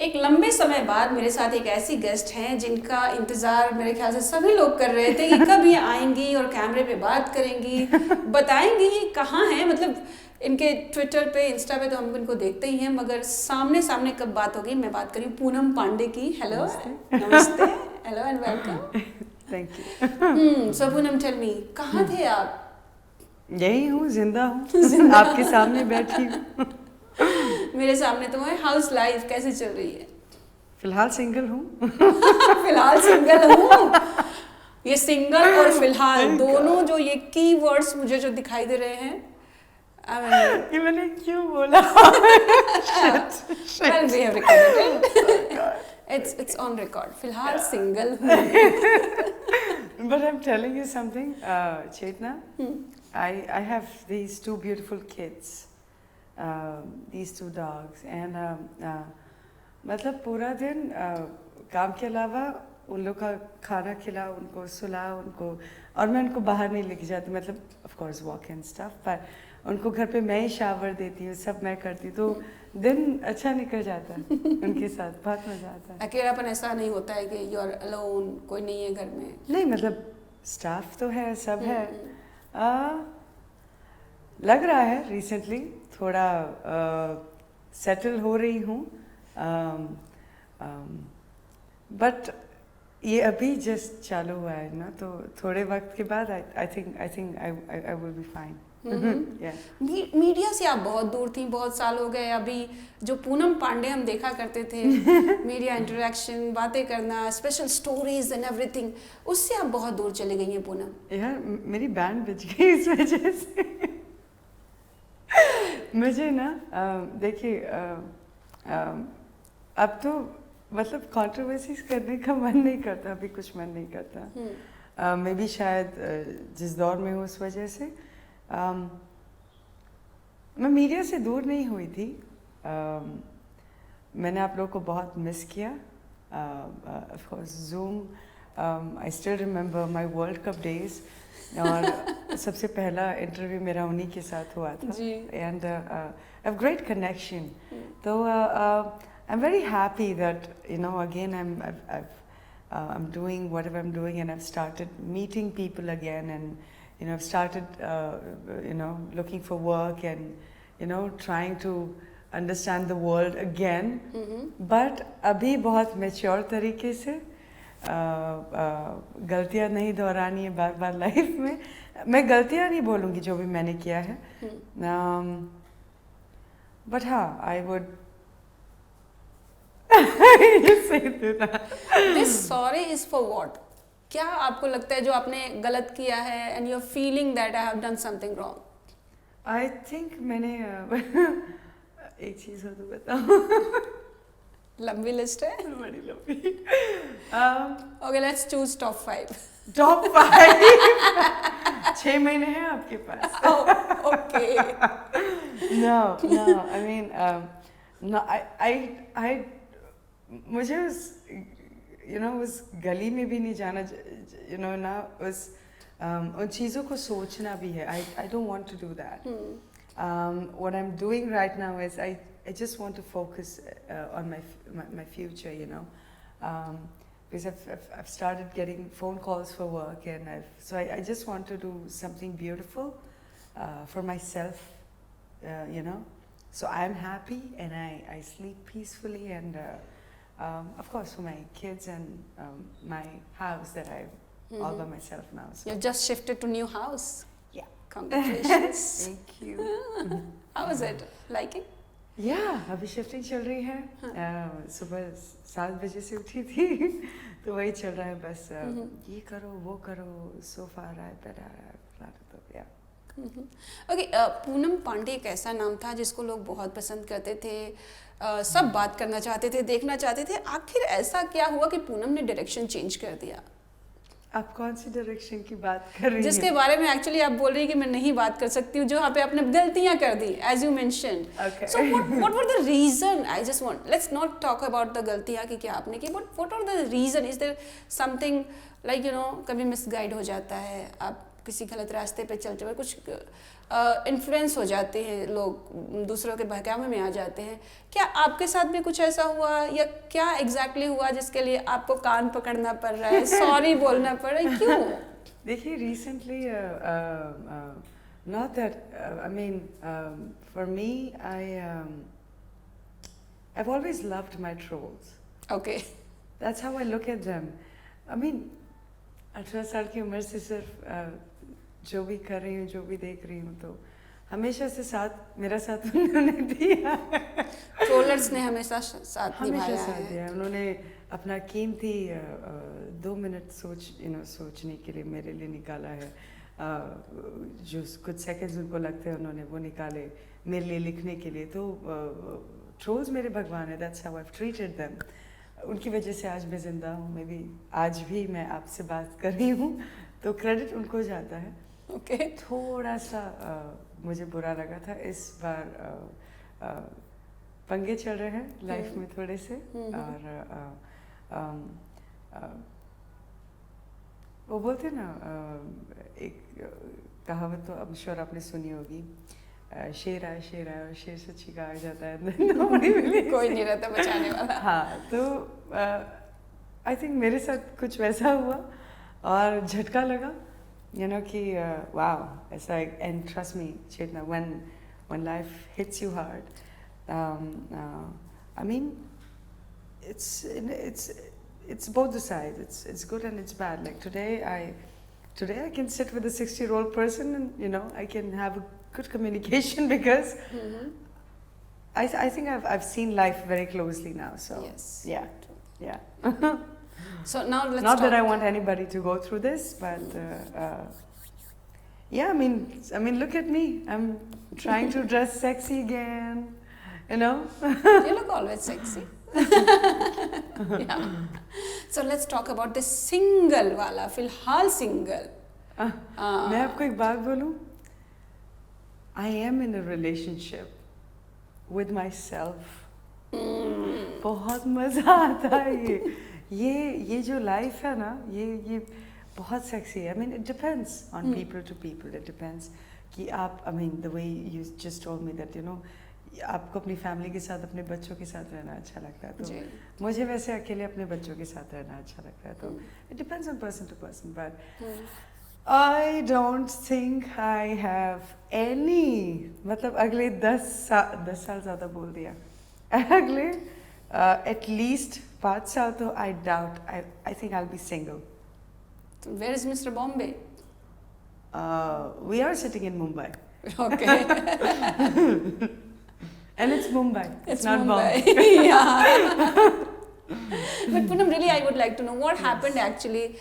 एक लंबे समय बाद मेरे साथ एक ऐसी गेस्ट हैं जिनका इंतज़ार मेरे ख्याल से सभी लोग कर रहे थे कि कब ये आएंगी और कैमरे पे बात करेंगी, बताएंगी ये कहाँ हैं। मतलब इनके ट्विटर पे, इंस्टा पे तो हम इनको देखते ही हैं, मगर सामने सामने कब बात होगी। मैं बात करी पूनम पांडे की। हेलो, नमस्ते, hello and welcome. Thank you. So Poonam, tell me, कहाँ थे आप? यही हूँ, जिंदा हूँ, आपके सामने बैठी हूँ। मेरे सामने तो है। हाउस लाइफ कैसे चल रही है? फिलहाल सिंगल हूँ। फिलहाल सिंगल हूँ। ये सिंगल और फिलहाल दोनों जो ये की वर्ड्स मुझे जो दिखाई दे रहे हैं, ये मैंने क्यों बोला? well, we have recorded it. It's on record. फिलहाल सिंगल हूँ। But I'm telling you something, Chetna. I have these two beautiful kids, these two dogs, and मतलब पूरा दिन काम के अलावा उन लोग का खाना खिला, उनको सुला, उनको, और मैं उनको बाहर नहीं लेके जाती, मतलब of course walk and stuff, पर उनको घर पे मैं ही शावर देती हूँ, सब मैं करती हूँ, तो दिन अच्छा निकल जाता है उनके साथ, बहुत मजा आता है। अकेलापन ऐसा नहीं होता है कि यू आर अलोन, कोई नहीं है घर में? नहीं, मतलब स्टाफ तो है, सब है। लग रहा है रिसेंटली थोड़ा सेटल हो रही हूँ, बट ये अभी जस्ट चालू हुआ है ना, तो थोड़े वक्त के बाद I think I will be fine. Media से आप बहुत दूर थी, बहुत साल हो गए। अभी जो पूनम पांडे हम देखा करते थे, मीडिया इंटरेक्शन, बातें करना, स्पेशल स्टोरीज एंड एवरीथिंग, उससे आप बहुत दूर चली गई हैं पूनम। यार मेरी बैंड बज गई इस वजह से। मुझे ना देखिए, अब तो मतलब कंट्रोवर्सीज करने का मन नहीं करता, अभी कुछ मन नहीं करता। मैं भी शायद जिस दौर में हूँ उस वजह से मैं मीडिया से दूर नहीं हुई थी। मैंने आप लोगों को बहुत मिस किया। Of course zoom, I still remember my world cup days, और सबसे पहला इंटरव्यू मेरा उन्हीं के साथ हुआ था, and a great connection. So I'm very happy that, you know, again I'm doing whatever I'm doing, and I've started meeting people again, and you know, I've started you know, looking for work, and you know, trying to understand the world again. But अभी बहुत mature तरीके से गलतियाँ नहीं दोहरानी है बार बार life में। मैं गलतियाँ नहीं बोलूँगी जो भी मैंने किया है, but हाँ, I would say that. This sorry is for what? क्या आपको लगता है जो आपने गलत किया है, and you're feeling that I have done something wrong? I think मैंने एक चीज़ हो तो बताओ। लंबी लिस्ट है, बड़ी लंबी। Okay, let's choose top 5. Top 5 6 महीने हैं आपके पास। Oh, okay. No, I mean, no, I मुझे उस, you know, उस गली में भी नहीं जाना, you know, ना उस उन चीज़ों को सोचना भी है। I don't want to do that. What I'm doing right now is I just want to focus on my future, you know, because I've started getting phone calls for work, and so I just want to do something beautiful for myself, you know. So I'm happy, and I sleep peacefully, and of course for my kids and my house that I've all by myself now. So. You've just shifted to new house. Yeah. Congratulations. Thank you. How is it? Liking? Yeah, अभी shifting चल रही है। सुबह 7 बजे से उठी थी, तो वही चल रहा है बस। ये करो, वो करो, सोफा आ रहा है, बेड आ रहा है, तो या। ओके, पूनम पांडे एक ऐसा नाम था जिसको लोग बहुत पसंद करते थे, सब बात करना चाहते थे, देखना चाहते थे। आखिर ऐसा क्या हुआ कि पूनम ने डायरेक्शन चेंज कर दिया? आप कौन सी डायरेक्शन की बात कर रही हैं? जिसके बारे में एक्चुअली आप बोल रही हैं कि मैं नहीं बात कर सकती हूँ, जहाँ पे आपने गलतियाँ कर दी, as you mentioned. So what were the reason? I just want, let's not talk about the गलतियाँ कि क्या आपने की, but what are the reason? Is there something like, you know, कभी मिसगाइड हो जाता है, आप किसी गलत रास्ते पे चलते हुए कुछ इन्फ्लुएंस हो जाते हैं लोग, दूसरों के बहकावे में आ जाते हैं। क्या आपके साथ भी कुछ ऐसा हुआ, या क्या एग्जैक्टली हुआ जिसके लिए आपको कान पकड़ना पड़ रहा है, सॉरी बोलना पड़ रहा है, क्यों? देखिए recently not that I mean for me I've always loved my trolls. Okay. That's how I look at them. I mean 18 साल की उम्र से सिर्फ जो भी कर रही हूँ, जो भी देख रही हूँ, तो हमेशा से साथ मेरा साथ उन्होंने दिया। ट्रोलर्स ने हमेशा साथ निभाया है। दिया उन्होंने अपना कीमती 2 मिनट सोचने के लिए मेरे लिए निकाला है। जो कुछ सेकंड्स उनको लगते हैं उन्होंने वो निकाले मेरे लिए लिखने के लिए। तो ट्रोल्स मेरे भगवान है। That's how I have treated them. उनकी वजह से आज मैं ज़िंदा हूँ। मे बी आज भी मैं आपसे बात कर रही हूँ, तो क्रेडिट उनको जाता है। Okay. थोड़ा सा मुझे बुरा लगा था इस बार। पंगे चल रहे हैं लाइफ में थोड़े से, और वो बोलते हैं ना, एक कहावत तो अब श्योर आपने सुनी होगी, शेर आए और शेर से छिका आ जाता है। कोई नहीं रहता बचाने वाला। हाँ, तो आई थिंक मेरे साथ कुछ वैसा हुआ और झटका लगा, कि wow, ऐसा। And trust me Chetna, when life hits you hard, I mean it's both the sides. It's good and it's bad. Like today I can sit with a 60-year-old person and I can have a good communication because I think I've seen life very closely now. So yes. Yeah. So now let's not that I want anybody to go through this, but yeah, I mean look at me. I'm trying to dress sexy again, You look always sexy. Yeah. So let's talk about the single वाला, फिलहाल single. मैं आपको एक बात बोलूं? I am in a relationship with myself. बहुत मजा आता है ये जो लाइफ है ना, ये बहुत सेक्सी है। I mean it depends on people to people. It depends कि आप, I mean the way you just told me that आपको अपनी फैमिली के साथ, अपने बच्चों के साथ रहना अच्छा लगता है, तो मुझे वैसे अकेले अपने बच्चों के साथ रहना अच्छा लगता है। तो it depends on person to person, but I don't think I have any, मतलब अगले 10 साल ज़्यादा बोल दिया, अगले at least 5 साल तो I doubt. I think I'll be single. Where is Mr. Bombay? We are sitting in Mumbai. Okay. And it's Mumbai. It's not Mumbai. Bombay. Yeah. But Poonam, really, I would like to know what happened actually.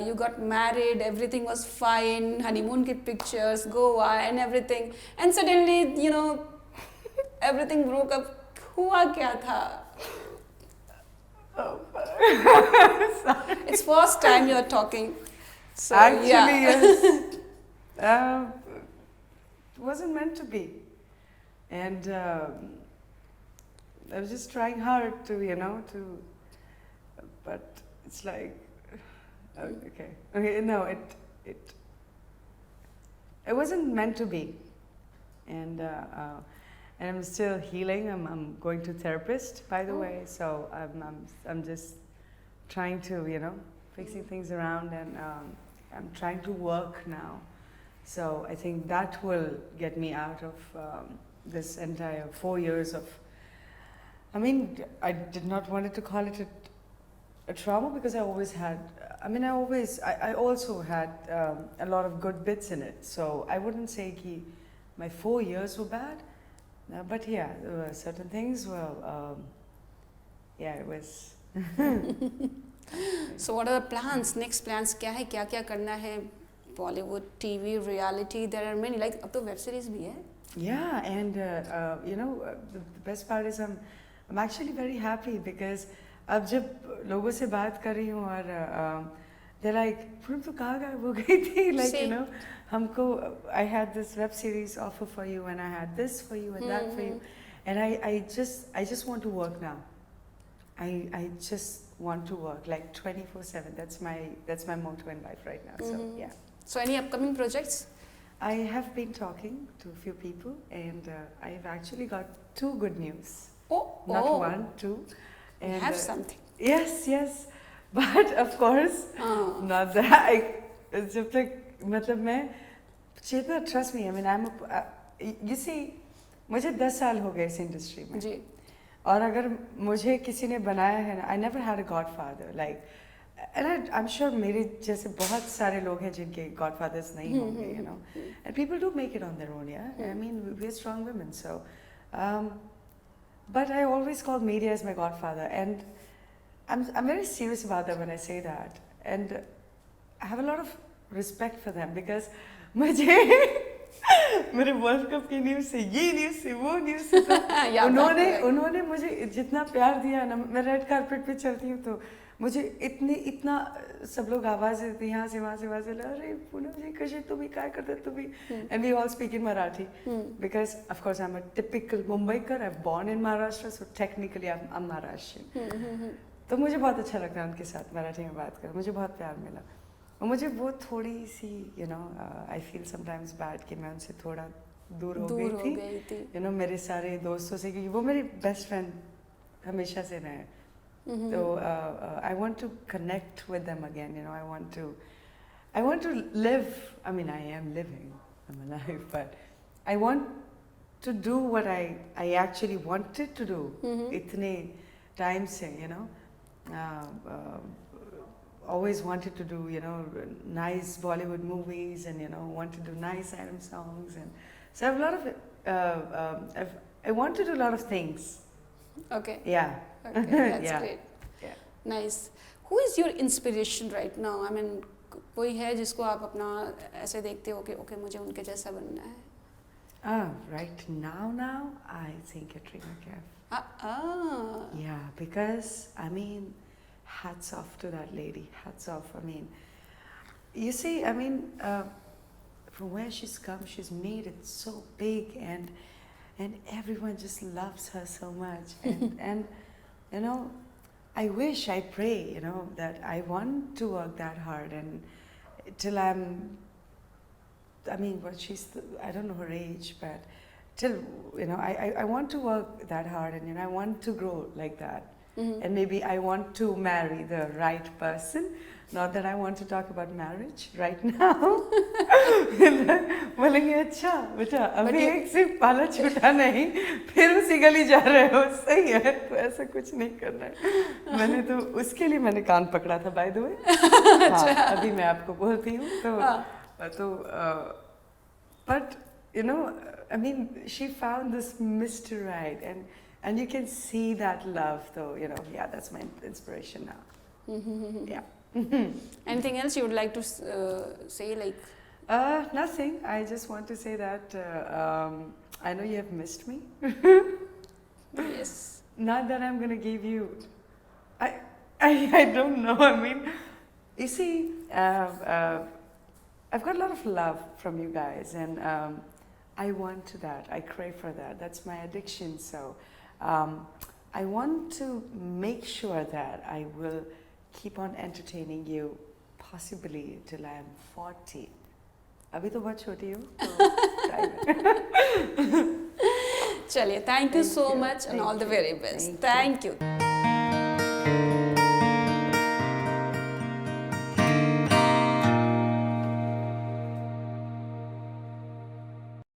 You got married, everything was fine, honeymoon ki pictures, Goa and everything, and suddenly, everything broke up. हुआ क्या था? It's first time you're talking. So, actually, yes. It wasn't meant to be. And I was just trying hard to, but it's like, okay, no, it wasn't meant to be. And I'm still healing. I'm going to therapist, by the way. So I'm just trying to, fixing things around, and I'm trying to work now. So I think that will get me out of this entire 4 years of. I mean, I did not want to call it a trauma because I always had. I mean, I also had a lot of good bits in it. So I wouldn't say that my 4 years were bad. But yeah, there were certain things. Well, yeah, it was. So what are the plans? Next plans क्या है? क्या करना है? Bollywood, TV, reality. There are many. Like अब तो web series भी है. Yeah, and the best part is I'm actually very happy because अब जब लोगों से बात कर रही हूँ और they're like, पूनम तो कहाँ गायब हो गई थी? Like हमको, I had this web series offer for you, and I had this for you and that for you, and I just want to work now. I just want to work like 24/7. That's my motto in life right now. So yeah. So any upcoming projects? I have been talking to a few people, and I've actually got 2 good news. Not 1, 2. You have something. Yes, yes. But of course, not that. जब तक मतलब मैं चेतना, trust me, I mean you see, मुझे 10 साल हो गए इस industry में जी. और अगर मुझे किसी ने बनाया है ना, I never had a godfather, like, and I'm sure मेरे जैसे बहुत सारे लोग हैं जिनके godfathers नहीं होंगे, you know, and people do make it on their own, yeah. I mean, we're strong women, so but I always call media as my godfather, and I'm very serious about that when I say that, and I have a lot of respect for them because मुझे मेरे world cup की news से, ये news से, वो news से, तो उन्होंने मुझे जितना प्यार दिया ना, मैं रेड कारपेट पे चलती हूँ तो मुझे इतना सब लोग आवाज़ देते हैं यहाँ से वहाँ से अरे पूनम जी कशी तुम्ही काय करते तुम्ही, and we all speak in Marathi because of course I'm a typical Mumbaikar, I'm born in Maharashtra, so technically I'm Maharashtrian. तो मुझे बहुत अच्छा लगता है उनके साथ मराठी में बात कर, मुझे बहुत प्यार मिला और मुझे वो थोड़ी सी you know I feel sometimes bad कि मैं उनसे थोड़ा दूर हो गई थी, you know, मेरे सारे दोस्तों से, क्योंकि वो मेरी बेस्ट फ्रेंड हमेशा से रहे. So I want to connect with them again, you know, I want to live, I mean I am living, I'm alive, but I want to do what I actually wanted to do itne time se, you know, always wanted to do, you know, nice Bollywood movies and, you know, want to do nice item songs, and so I have a lot of I want to do a lot of things. Okay. Yeah. Okay, that's Yeah. great. Yeah. Nice. Who is your inspiration right now? I mean, कोई है जिसको आप अपना ऐसे देखते हो कि okay मुझे उनके जैसा बनना है? Right now I think Katrina Kaif. Yeah, because I mean, hats off to that lady. Hats off. I mean, you see, I mean, from where she's come, she's made it so big, and everyone just loves her so much. And you know, I wish, I pray, you know, that I want to work that hard, and till I mean, what I don't know her age, but till, you know, I want to work that hard, and, you know, I want to grow like that. And maybe I want to marry the right person. Not that I want to talk about marriage right now. बोलेंगे अच्छा बेटा अभी एक सिर्फ पाला छूटा नहीं, फिर उसी गली जा रहे हो, सही है, तो ऐसा कुछ नहीं करना है. मैंने तो उसके लिए मैंने कान पकड़ा था, by the way. हाँ, अभी मैं आपको बोलती हूँ तो but you know, I mean, she found this Mr. Right, and you can see that love, though, you know. Yeah, that's my inspiration now. Yeah. Anything else you would like to say, like? Nothing. I just want to say that I know you have missed me. Yes. Not that I'm gonna give you. I don't know. I mean, you see, I've got a lot of love from you guys, and I want that. I crave for that. That's my addiction. So I want to make sure that I will keep on entertaining you, possibly till I am 40. अभी तो बहुत छोटी हूँ. चलिए, thank you so much and all the very best. Thank you.